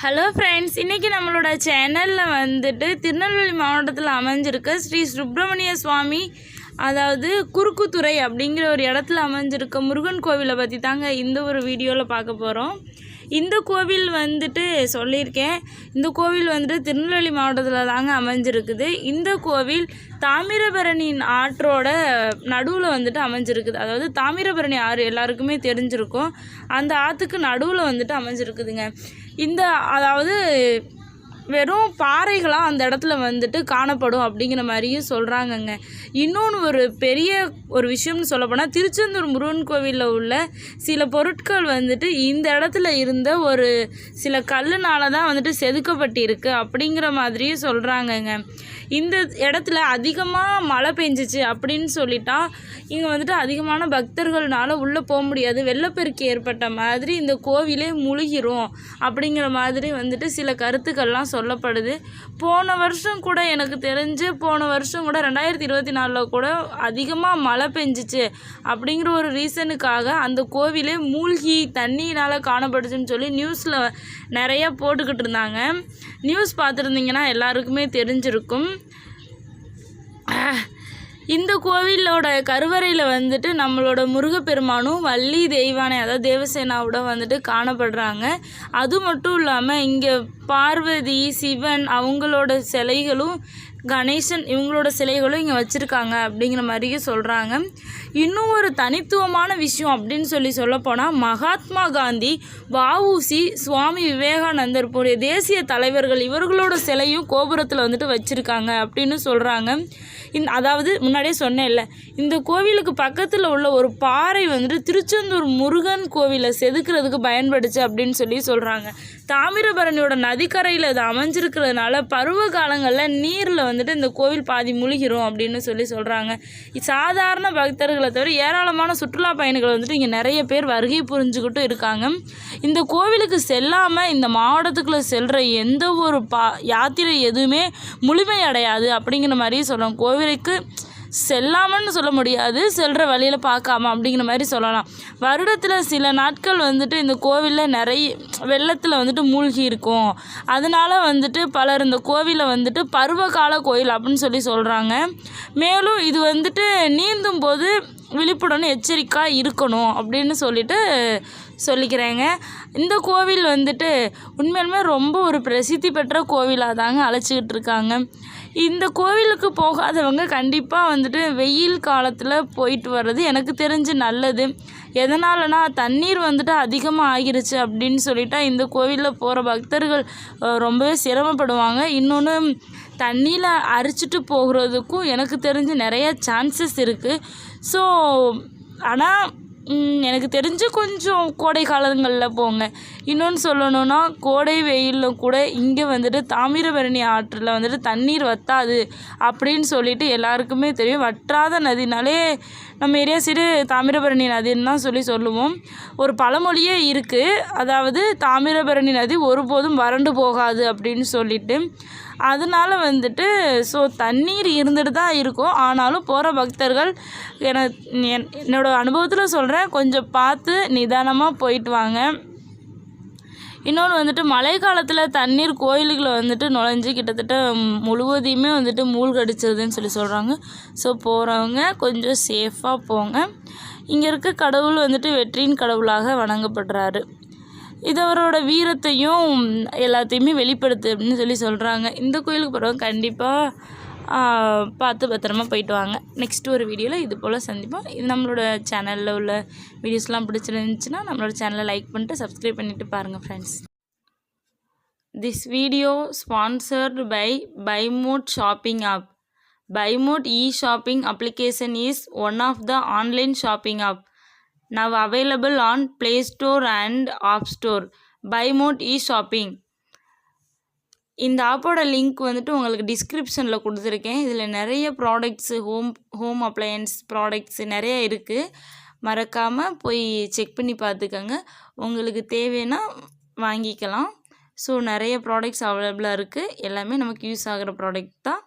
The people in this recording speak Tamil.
ஹலோ ஃப்ரெண்ட்ஸ், இன்றைக்கி நம்மளோட சேனலில் வந்துட்டு திருநெல்வேலி மாவட்டத்தில் அமைஞ்சிருக்க ஸ்ரீ சுப்பிரமணிய சுவாமி, அதாவது குறுக்குத்துறை அப்படிங்கிற ஒரு இடத்துல அமைஞ்சிருக்க முருகன் கோவிலை பற்றி தாங்க இந்த ஒரு வீடியோவில் பார்க்க போகிறோம். இந்த கோவில் வந்துட்டு சொல்லியிருக்கேன், இந்த கோவில் வந்துட்டு திருநெல்வேலி மாவட்டத்தில் தாங்க அமைஞ்சிருக்குது. இந்த கோவில் தாமிரபரணி ஆற்றோட நடுவில் வந்துட்டு அமைஞ்சிருக்குது. அதாவது தாமிரபரணி ஆறு எல்லாருக்குமே தெரிஞ்சிருக்கும், அந்த ஆற்றுக்கு நடுவில் வந்துட்டு அமைஞ்சிருக்குதுங்க. அதாவது வெறும் பாறைகளாக அந்த இடத்துல வந்துட்டு காணப்படும் அப்படிங்கிற மாதிரியும் சொல்கிறாங்கங்க. இன்னொன்று ஒரு பெரிய ஒரு விஷயம்னு சொல்லப்போனால், திருச்செந்தூர் முருகன் கோவிலில் உள்ள சில பொருட்கள் வந்துட்டு இந்த இடத்துல இருந்த ஒரு சில கல்லுனால தான் வந்துட்டு செதுக்கப்பட்டிருக்கு அப்படிங்கிற மாதிரியும் சொல்கிறாங்கங்க. இந்த இடத்துல அதிகமாக மழை பெஞ்சிச்சு அப்படின்னு சொல்லிட்டா இங்கே வந்துட்டு அதிகமான பக்தர்கள்னால உள்ளே போக முடியாது, வெள்ளப்பெருக்கு ஏற்பட்ட மாதிரி இந்த கோவிலே முழுகிரும் அப்படிங்கிற மாதிரி வந்துட்டு சில கருத்துக்கள்லாம் சொல்லப்படுது. போன வருஷம் கூட எனக்கு தெரிஞ்சு 2024 கூட அதிகமாக மழை பெஞ்சிச்சு அப்படிங்கிற ஒரு ரீசனுக்காக அந்த கோவிலே மூழ்கி தண்ணியினால் காணப்படுச்சுன்னு சொல்லி நியூஸில் நிறையா போட்டுக்கிட்டு இருந்தாங்க. நியூஸ் பார்த்துருந்தீங்கன்னா எல்லாருக்குமே தெரிஞ்சிருக்கும். இந்த கோவிலோட கருவறையில் வந்துட்டு நம்மளோட முருகப்பெருமானும் வள்ளி தெய்வானை, அதாவது தேவசேனாவோட வந்துட்டு காணப்படுறாங்க. அது மட்டும் இல்லாமல் இங்கே பார்வதி, சிவன் அவங்களோட சிலைகளும், கணேசன் இவங்களோட சிலைகளும் இங்கே வச்சுருக்காங்க அப்படிங்கிற மாதிரியும் சொல்கிறாங்க. இன்னும் ஒரு தனித்துவமான விஷயம் அப்படின்னு சொல்லப்போனால், மகாத்மா காந்தி, வஉசி, சுவாமி விவேகானந்தர் போன்ற தேசிய தலைவர்கள் இவர்களோட சிலையும் கோபுரத்தில் வந்துட்டு வச்சுருக்காங்க அப்படின்னு சொல்கிறாங்க. அதாவது முன்னாடியே சொன்னேன்ல, இந்த கோவிலுக்கு பக்கத்தில் உள்ள ஒரு பாறை வந்துட்டு திருச்செந்தூர் முருகன் கோவிலை செதுக்கிறதுக்கு பயன்படுச்சு அப்படின்னு சொல்கிறாங்க. தாமிரபரணியோட நதிக்கரையில் இது அமைஞ்சிருக்கிறதுனால பருவ காலங்களில் நீரில் வந்துட்டு இந்த கோவில் பாதி முழுகிரும் அப்படின்னு சொல்கிறாங்க. சாதாரண பக்தர்களை தவிர ஏராளமான சுற்றுலா பயணிகள் வந்துட்டு இங்கே நிறைய பேர் வருகை புரிஞ்சுக்கிட்டும் இருக்காங்க. இந்த கோவிலுக்கு செல்லாமல் இந்த மாவட்டத்துக்குள்ளே செல்கிற எந்த ஒரு யாத்திரை எதுவுமே முழுமையடையாது அப்படிங்கிற மாதிரி சொல்கிறோம். கோவிலுக்கு செல்லாமன்னு சொல்ல முடியாது, செல்கிற வழியில் பார்க்காம அப்படிங்கிற மாதிரி சொல்லலாம். வருடத்தில் சில நாட்கள் வந்துட்டு இந்த கோவிலில் நிறைய வெள்ளத்தில் வந்துட்டு மூழ்கி இருக்கும். அதனால் வந்துட்டு பலர் இந்த கோவிலை வந்துட்டு பருவகால கோயில் அப்படின்னு சொல்கிறாங்க. மேலும் இது வந்துட்டு நீந்தும் போது விழிப்புடன் எச்சரிக்கையாக இருக்கணும் அப்படின்னு சொல்லிக்கிறேங்க. இந்த கோவில் வந்துட்டு உண்மையிலுமே ரொம்ப ஒரு பிரசித்தி பெற்ற கோவிலாக தாங்க அழைச்சிக்கிட்டு இருக்காங்க. இந்த கோவிலுக்கு போகாதவங்க கண்டிப்பாக வந்துட்டு வெயில் காலத்தில் போயிட்டு வர்றது எனக்கு தெரிஞ்சு நல்லது. எதனாலனா, தண்ணீர் வந்துட்டு அதிகமாக ஆகிருச்சு அப்படின்னு சொல்லிட்டா இந்த கோவிலில் போகிற பக்தர்கள் ரொம்பவே சிரமப்படுவாங்க. இன்னொன்று, தண்ணியில் அரிச்சிட்டு போகிறதுக்கும் எனக்கு தெரிஞ்சு நிறைய சான்சஸ் இருக்குது. ஸோ ஆனால் எனக்கு தெரிஞ்சு கொஞ்சம் கோடை காலங்களில் போங்க. இன்னொன்று சொல்லணுன்னா, கோடை வெயிலில் கூட இங்கே வந்துட்டு தாமிரபரணி ஆற்றில் வந்துட்டு தண்ணீர் வற்றாது அப்படின்னு சொல்லிட்டு எல்லாருக்குமே தெரியும். வற்றாத நதினாலே நம்ம ஏரியா சைடு தாமிரபரணி நதின்னு தான் சொல்லுவோம். ஒரு பழமொழியே இருக்குது, அதாவது தாமிரபரணி நதி ஒருபோதும் வறண்டு போகாது அப்படின்னு சொல்லிட்டு. அதனால் வந்துட்டு தண்ணீர் இருந்துட்டு தான் இருக்கும். ஆனாலும் போகிற பக்தர்கள் என்னோடய அனுபவத்தில் சொல்கிறேன், கொஞ்சம் பார்த்து நிதானமாக போயிட்டு வாங்க. இன்னொன்று வந்துட்டு, மழை காலத்தில் தண்ணீர் கோயிலுக்குள்ள வந்துட்டு நுழைஞ்சு கிட்டத்தட்ட முழுவதையுமே வந்துட்டு மூழ்கடிச்சிருதுன்னு சொல்கிறாங்க. போகிறவங்க கொஞ்சம் சேஃபாக போங்க. இங்கே இருக்க கடவுள் வந்துட்டு வெற்றியின் கடவுளாக வணங்கப்படுறாரு. இது அவரோட வீரத்தையும் எல்லாத்தையுமே வெளிப்படுத்து அப்படின்னு சொல்கிறாங்க. இந்த கோயிலுக்கு போகிறவங்க கண்டிப்பாக பார்த்து பத்திரமா போயிட்டு வாங்க. நெக்ஸ்ட் ஒரு வீடியோவில் இது போல் சந்திப்போம். இது நம்மளோட சேனலில் உள்ள வீடியோஸ்லாம் பிடிச்சிருந்துச்சுன்னா நம்மளோட சேனலை லைக் பண்ணிட்டு சப்ஸ்கிரைப் பண்ணிவிட்டு பாருங்கள் friends. This video sponsored by பைமோட் ஷாப்பிங் ஆப். பைமோட் e-shopping application is one of the online shopping app now available on Play Store and App Store. Buymote e-shopping. இந்த ஆப்போட லிங்க் வந்துட்டு உங்களுக்கு டிஸ்கிரிப்ஷனில் கொடுத்துருக்கேன். இதில் நிறைய ப்ராடக்ட்ஸு, ஹோம் அப்ளையன்ஸ் ப்ராடக்ட்ஸு நிறைய இருக்குது. மறக்காமல் போய் செக் பண்ணி பார்த்துக்கோங்க. உங்களுக்கு தேவைன்னா வாங்கிக்கலாம். நிறைய ப்ராடக்ட்ஸ் அவைலபிளாக இருக்குது. எல்லாமே நமக்கு யூஸ் ஆகிற ப்ராடக்ட் தான்.